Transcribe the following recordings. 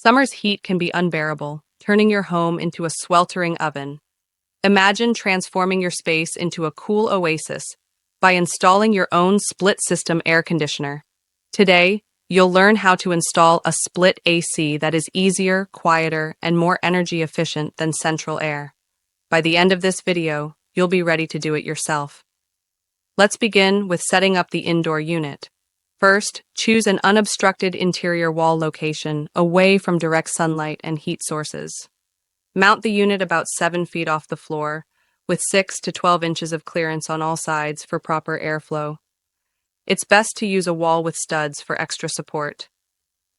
Summer's heat can be unbearable, turning your home into a sweltering oven. Imagine transforming your space into a cool oasis by installing your own split-system air conditioner. Today, you'll learn how to install a split AC that is easier, quieter, and more energy efficient than central air. By the end of this video, you'll be ready to do it yourself. Let's begin with setting up the indoor unit. First, choose an unobstructed interior wall location away from direct sunlight and heat sources. Mount the unit about 7 feet off the floor, with 6 to 12 inches of clearance on all sides for proper airflow. It's best to use a wall with studs for extra support.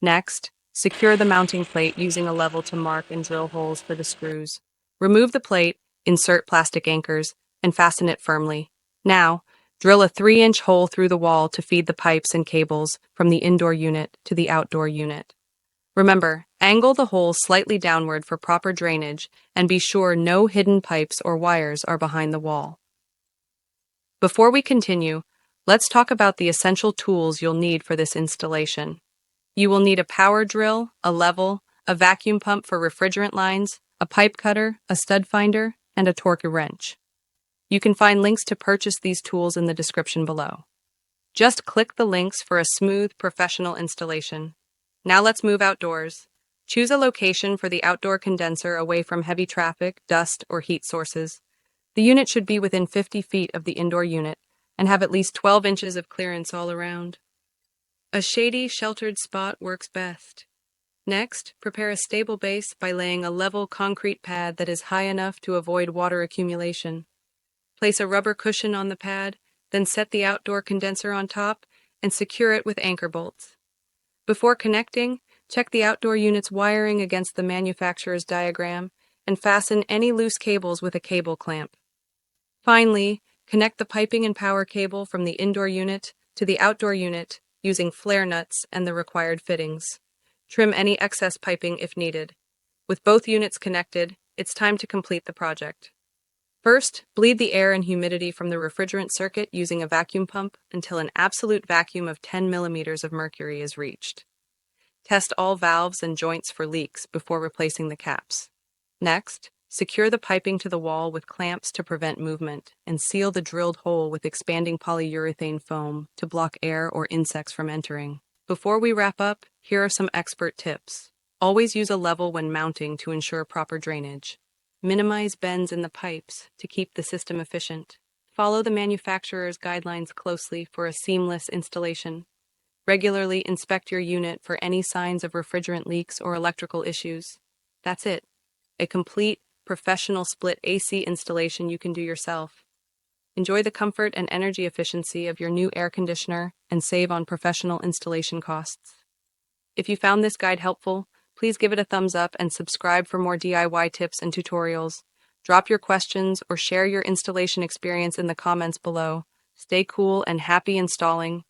Next, secure the mounting plate using a level to mark and drill holes for the screws. Remove the plate, insert plastic anchors, and fasten it firmly. Now, drill a 3-inch hole through the wall to feed the pipes and cables from the indoor unit to the outdoor unit. Remember, angle the hole slightly downward for proper drainage and be sure no hidden pipes or wires are behind the wall. Before we continue, let's talk about the essential tools you'll need for this installation. You will need a power drill, a level, a vacuum pump for refrigerant lines, a pipe cutter, a stud finder, and a torque wrench. You can find links to purchase these tools in the description below. Just click the links for a smooth, professional installation. Now let's move outdoors. Choose a location for the outdoor condenser away from heavy traffic, dust, or heat sources. The unit should be within 50 feet of the indoor unit and have at least 12 inches of clearance all around. A shady, sheltered spot works best. Next, prepare a stable base by laying a level concrete pad that is high enough to avoid water accumulation. Place a rubber cushion on the pad, then set the outdoor condenser on top and secure it with anchor bolts. Before connecting, check the outdoor unit's wiring against the manufacturer's diagram and fasten any loose cables with a cable clamp. Finally, connect the piping and power cable from the indoor unit to the outdoor unit using flare nuts and the required fittings. Trim any excess piping if needed. With both units connected, it's time to complete the project. First, bleed the air and humidity from the refrigerant circuit using a vacuum pump until an absolute vacuum of 10 millimeters of mercury is reached. Test all valves and joints for leaks before replacing the caps. Next, secure the piping to the wall with clamps to prevent movement and seal the drilled hole with expanding polyurethane foam to block air or insects from entering. Before we wrap up, here are some expert tips. Always use a level when mounting to ensure proper drainage. Minimize bends in the pipes to keep the system efficient. Follow the manufacturer's guidelines closely for a seamless installation. Regularly inspect your unit for any signs of refrigerant leaks or electrical issues. That's it. A complete, professional split AC installation you can do yourself. Enjoy the comfort and energy efficiency of your new air conditioner and save on professional installation costs. If you found this guide helpful, please give it a thumbs up and subscribe for more DIY tips and tutorials. Drop your questions or share your installation experience in the comments below. Stay cool and happy installing.